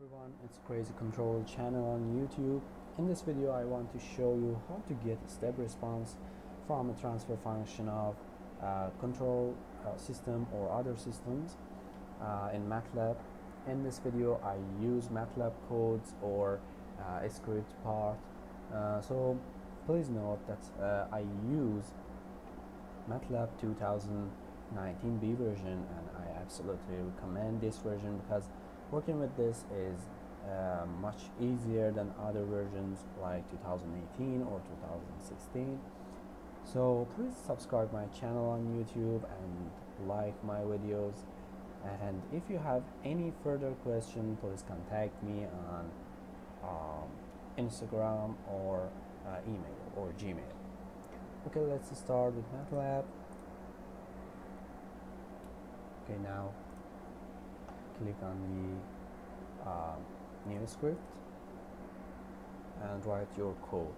Everyone, it's Crazy Control channel on YouTube. In this video I want to show you how to get step response from a transfer function of control system or other systems in MATLAB. In this video I use MATLAB codes or a script part, so please note that I use MATLAB 2019b version, and I absolutely recommend this version because working with this is much easier than other versions like 2018 or 2016. So please subscribe my channel on YouTube and like my videos, and if you have any further question, please contact me on Instagram or email or Gmail. Okay, let's start with MATLAB. Okay, now click on the new script and write your code.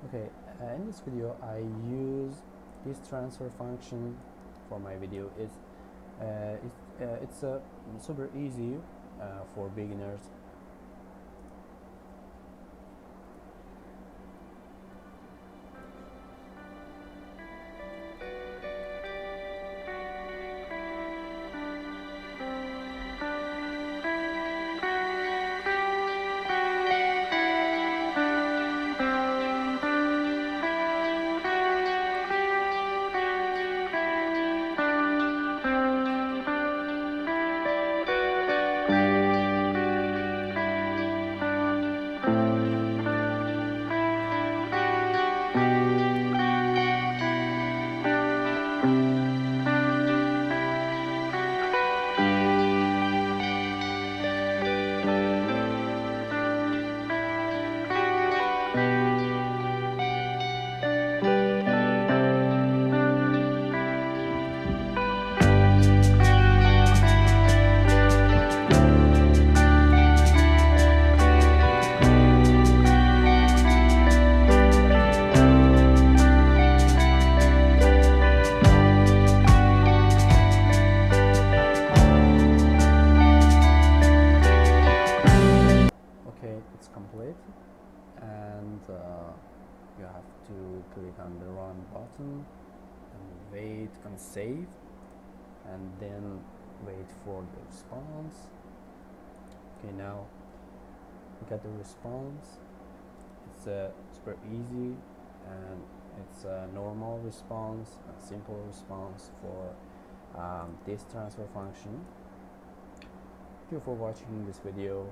Okay, in this video I use this transfer function for my video. It's super easy for beginners. Okay, it's complete, and you have to click on the run button and wait and save, and then wait for the response. Okay, now we got the response. It's super easy, and it's a normal response, a simple response for this transfer function. Thank you for watching this video.